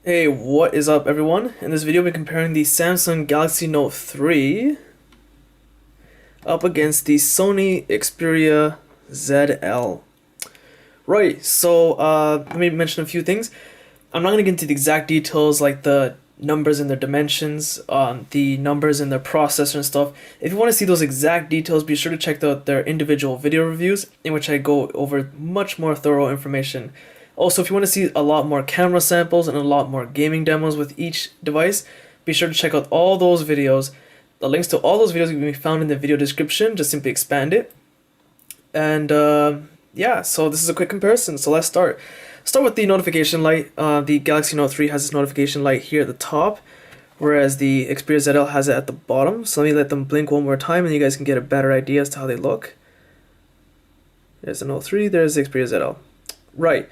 Hey, what is up everyone? In this video we're comparing the Samsung Galaxy Note 3 up against the Sony Xperia ZL. Right, so let me mention a few things. I'm not going to get into the exact details like the numbers and their dimensions, the numbers and their processor and stuff. If you want to see those exact details, be sure to check out their individual video reviews in which I go over much more thorough information. Also, if you want to see a lot more camera samples and a lot more gaming demos with each device, be sure to check out all those videos. The links to all those videos can be found in the video description, just simply expand it. And yeah, so this is a quick comparison, so let's start. Start with the notification light. The Galaxy Note 3 has this notification light here at the top, whereas the Xperia ZL has it at the bottom. So let me let them blink one more time and you guys can get a better idea as to how they look. There's the Note 3, there's the Xperia ZL. Right.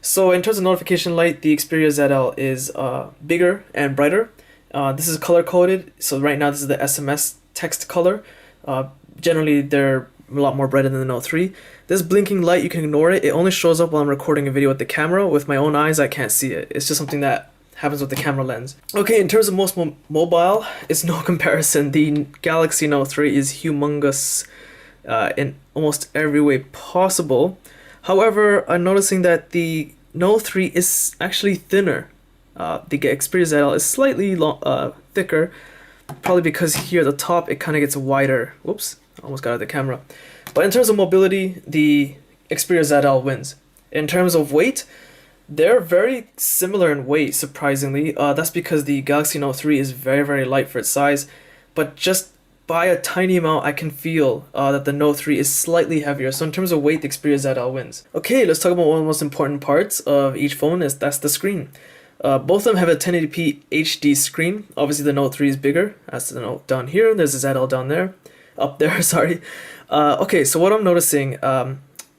So in terms of notification light, the Xperia ZL is bigger and brighter. This is color coded, so right now this is the SMS text color. Generally they're a lot more brighter than the Note 3. This blinking light, you can ignore it. It only shows up while I'm recording a video with the camera. With my own eyes, I can't see it. It's just something that happens with the camera lens. Okay, in terms of most mobile, it's no comparison. The Galaxy Note 3 is humongous in almost every way possible. However, I'm noticing that the Note 3 is actually thinner. The Xperia ZL is slightly thicker, probably because here at the top it kind of gets wider. Whoops, almost got out of the camera. But in terms of mobility, the Xperia ZL wins. In terms of weight, they're very similar in weight, surprisingly. That's because the Galaxy Note 3 is very, very light for its size, but just by a tiny amount, I can feel that the Note 3 is slightly heavier. So in terms of weight, the Xperia ZL wins. Okay, let's talk about one of the most important parts of each phone. That's the screen. Both of them have a 1080p HD screen. Obviously, the Note 3 is bigger. That's the Note down here. There's the ZL down there. Up there, sorry. Okay, so what I'm noticing,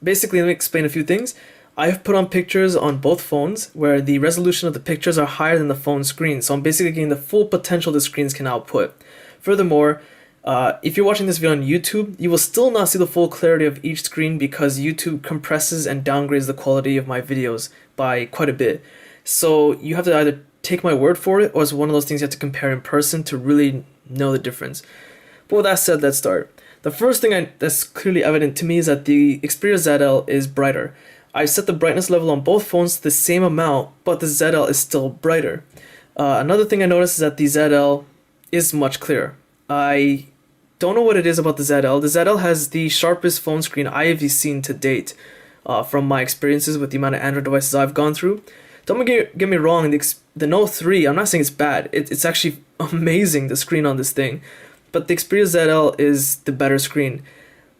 basically, let me explain a few things. I've put on pictures on both phones where the resolution of the pictures are higher than the phone screen. So I'm basically getting the full potential the screens can output. Furthermore, if you're watching this video on YouTube, you will still not see the full clarity of each screen because YouTube compresses and downgrades the quality of my videos by quite a bit. So you have to either take my word for it or it's one of those things you have to compare in person to really know the difference. But with that said, let's start. The first thing that's clearly evident to me is that the Xperia ZL is brighter. I've set the brightness level on both phones to the same amount, but the ZL is still brighter. Another thing I noticed is that the ZL is much clearer. I don't know what it is about the ZL. The ZL has the sharpest phone screen I've seen to date from my experiences with the amount of Android devices I've gone through. Don't get me wrong, the Note 3, I'm not saying it's bad. It's actually amazing, the screen on this thing. But the Xperia ZL is the better screen.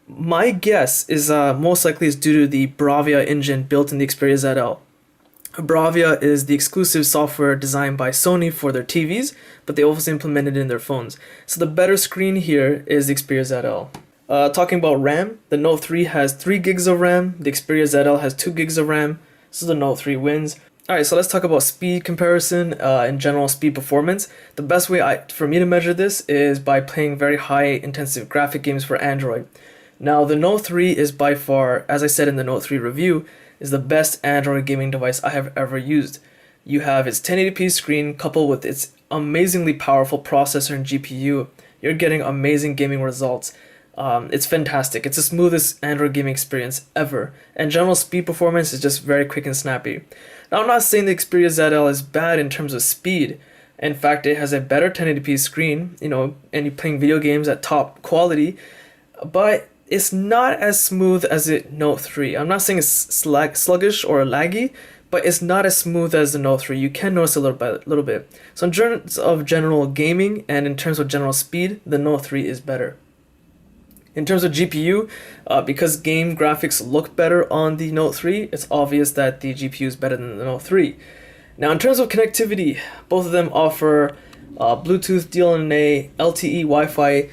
My guess is most likely is due to the Bravia engine built in the Xperia ZL. Bravia is the exclusive software designed by Sony for their TVs, but they also implemented it in their phones. So the better screen here is the Xperia ZL. Talking about RAM, the Note 3 has 3 gigs of RAM, the Xperia ZL has 2 gigs of RAM, so the Note 3 wins. Alright, so let's talk about speed comparison, in general speed performance. The best way for me to measure this is by playing very high intensive graphic games for Android. Now the Note 3 is by far, as I said in the Note 3 review, is the best Android gaming device I have ever used. You have its 1080p screen coupled with its amazingly powerful processor and GPU. You're getting amazing gaming results. It's fantastic. It's the smoothest Android gaming experience ever. And general speed performance is just very quick and snappy. Now I'm not saying the Xperia ZL is bad in terms of speed. In fact, it has a better 1080p screen, and you're playing video games at top quality, but it's not as smooth as the Note 3. I'm not saying it's sluggish or laggy, but it's not as smooth as the Note 3. You can notice a little bit. So in terms of general gaming and in terms of general speed, the Note 3 is better. In terms of GPU, because game graphics look better on the Note 3, it's obvious that the GPU is better than the Note 3. Now in terms of connectivity, both of them offer Bluetooth, DLNA, LTE, Wi-Fi,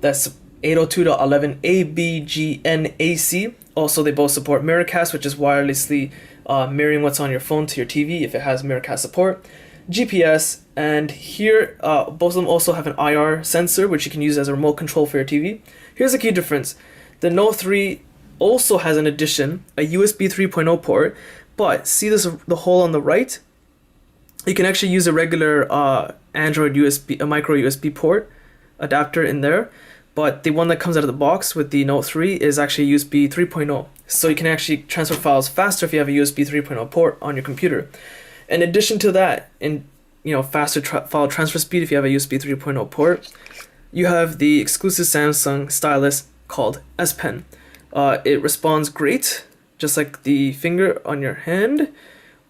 that's 802.11 Also, they both support Miracast, which is wirelessly mirroring what's on your phone to your TV if it has Miracast support. GPS, and here both of them also have an IR sensor, which you can use as a remote control for your TV. Here's a key difference. The Note 3 also has an addition, a USB 3.0 port, but see the hole on the right? You can actually use a regular Android USB, a micro USB port adapter in there, but the one that comes out of the box with the Note 3 is actually USB 3.0. So you can actually transfer files faster if you have a USB 3.0 port on your computer. In addition to that, faster file transfer speed if you have a USB 3.0 port, you have the exclusive Samsung stylus called S Pen. It responds great, just like the finger on your hand.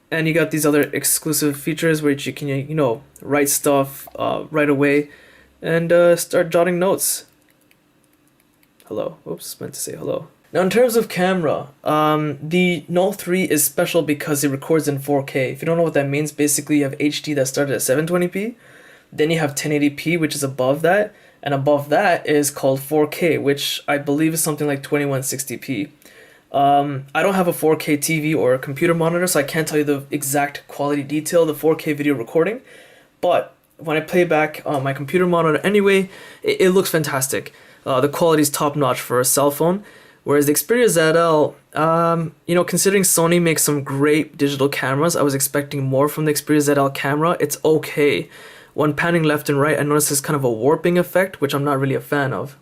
And you got these other exclusive features which you can, write stuff right away and start jotting notes. Hello. Oops, meant to say hello. Now, in terms of camera, the Note 3 is special because it records in 4K. If you don't know what that means, basically you have HD that started at 720p, then you have 1080p, which is above that, and above that is called 4K, which I believe is something like 2160p. I don't have a 4K TV or a computer monitor, so I can't tell you the exact quality detail of the 4K video recording, but when I play back on my computer monitor anyway, it looks fantastic. The quality is top notch for a cell phone. Whereas the Xperia ZL, considering Sony makes some great digital cameras, I was expecting more from the Xperia ZL camera. It's okay. When panning left and right, I noticed this kind of a warping effect, which I'm not really a fan of.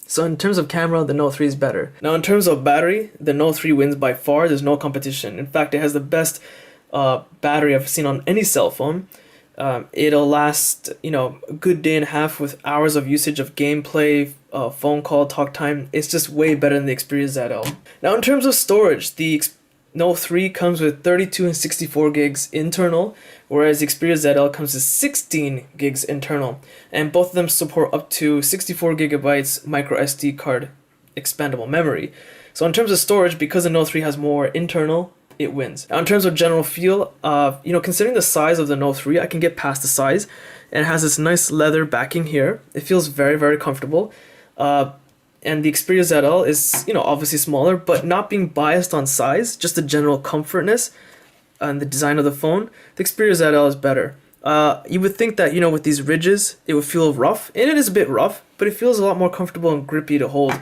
So in terms of camera, the Note 3 is better. Now in terms of battery, the Note 3 wins by far. There's no competition. In fact, it has the best battery I've seen on any cell phone. It'll last, a good day and a half with hours of usage of gameplay, phone call, talk time. It's just way better than the Xperia ZL. Now in terms of storage, the Note 3 comes with 32 and 64 gigs internal, whereas the Xperia ZL comes with 16 gigs internal. And both of them support up to 64 gigabytes micro SD card expandable memory. So in terms of storage, because the Note 3 has more internal, it wins. Now in terms of general feel, considering the size of the Note 3, I can get past the size. And it has this nice leather backing here. It feels very, very comfortable. And the Xperia ZL is, obviously smaller, but not being biased on size, just the general comfortness and the design of the phone, the Xperia ZL is better. You would think that, with these ridges, it would feel rough, and it is a bit rough, but it feels a lot more comfortable and grippy to hold.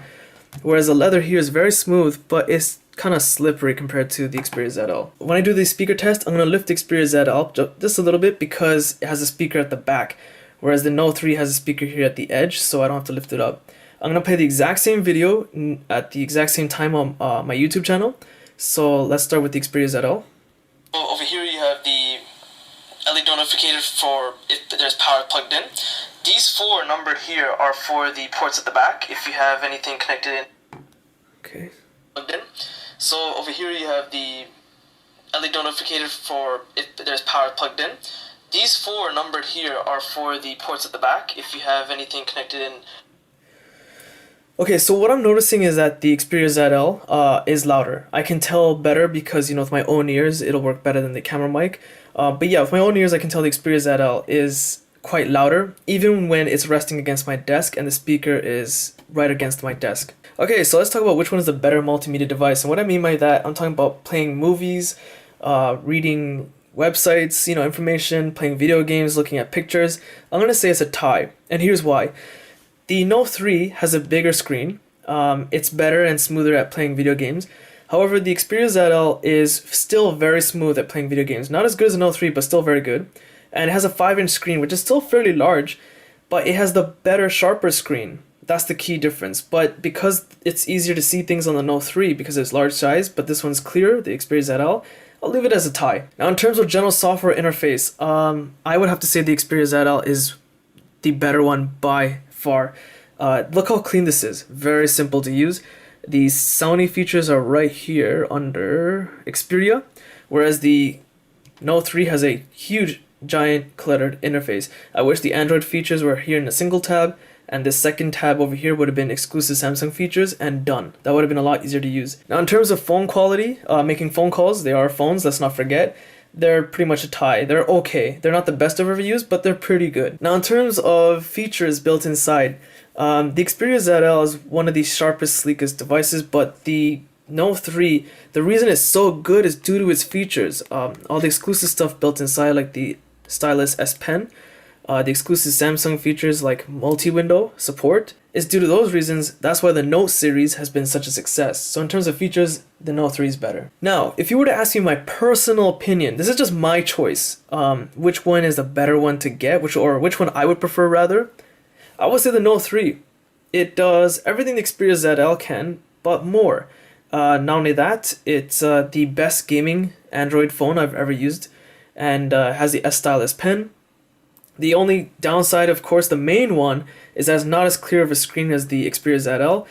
Whereas the leather here is very smooth, but it's kind of slippery compared to the Xperia ZL. When I do the speaker test, I'm going to lift the Xperia ZL up just a little bit because it has a speaker at the back, whereas the Note 3 has a speaker here at the edge, so I don't have to lift it up. I'm going to play the exact same video at the exact same time on my YouTube channel. So let's start with the Xperia ZL. Over here you have the LED notificator for if there's power plugged in. These four numbered here are for the ports at the back if you have anything connected in. Okay. Plugged in. So over here you have the LED notificator for if there's power plugged in. These four numbered here are for the ports at the back if you have anything connected in. Okay, so what I'm noticing is that the Xperia ZL is louder. I can tell better because, with my own ears, it'll work better than the camera mic. But yeah, with my own ears, I can tell the Xperia ZL is quite louder, even when it's resting against my desk and the speaker is right against my desk. Okay, so let's talk about which one is the better multimedia device. And what I mean by that, I'm talking about playing movies, reading websites, information, playing video games, looking at pictures. I'm going to say it's a tie, and here's why. The Note 3 has a bigger screen. It's better and smoother at playing video games. However, the Xperia ZL is still very smooth at playing video games. Not as good as the Note 3, but still very good. And it has a 5-inch screen, which is still fairly large, but it has the better, sharper screen. That's the key difference. But because it's easier to see things on the Note 3 because it's large size, but this one's clear, the Xperia ZL, I'll leave it as a tie. Now, in terms of general software interface, I would have to say the Xperia ZL is the better one by far. Look how clean this is. Very simple to use. The Sony features are right here under Xperia, whereas the Note 3 has a huge, giant, cluttered interface. I wish the Android features were here in a single tab, and the second tab over here would have been exclusive Samsung features, and done. That would have been a lot easier to use. Now, in terms of phone quality, making phone calls, they are phones, let's not forget. They're pretty much a tie. They're okay. They're not the best I've ever used, but they're pretty good. Now, in terms of features built inside, the Xperia ZL is one of the sharpest, sleekest devices, but the Note 3, the reason it's so good is due to its features. All the exclusive stuff built inside, like the stylus S Pen, the exclusive Samsung features like multi-window support. It's due to those reasons, that's why the Note series has been such a success. So in terms of features, the Note 3 is better. Now, if you were to ask me my personal opinion, this is just my choice, which one is the better one to get, which one I would prefer rather, I would say the Note 3. It does everything the Xperia ZL can, but more. Not only that, it's the best gaming Android phone I've ever used, and has the S Stylus pen. The only downside, of course, the main one, is that it's not as clear of a screen as the Xperia ZL,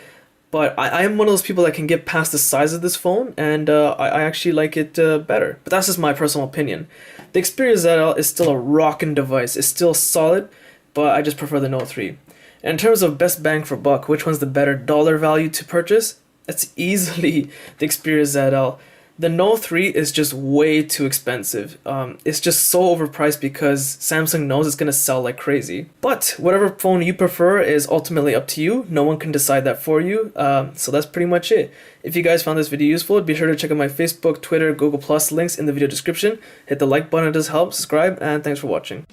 but I am one of those people that can get past the size of this phone, and I actually like it better. But that's just my personal opinion. The Xperia ZL is still a rockin' device. It's still solid, but I just prefer the Note 3. And in terms of best bang for buck, which one's the better dollar value to purchase? It's easily the Xperia ZL. The Note 3 is just way too expensive. It's just so overpriced because Samsung knows it's gonna sell like crazy. But whatever phone you prefer is ultimately up to you. No one can decide that for you. So that's pretty much it. If you guys found this video useful, be sure to check out my Facebook, Twitter, Google+ links in the video description. Hit the like button, it does help, subscribe, and thanks for watching.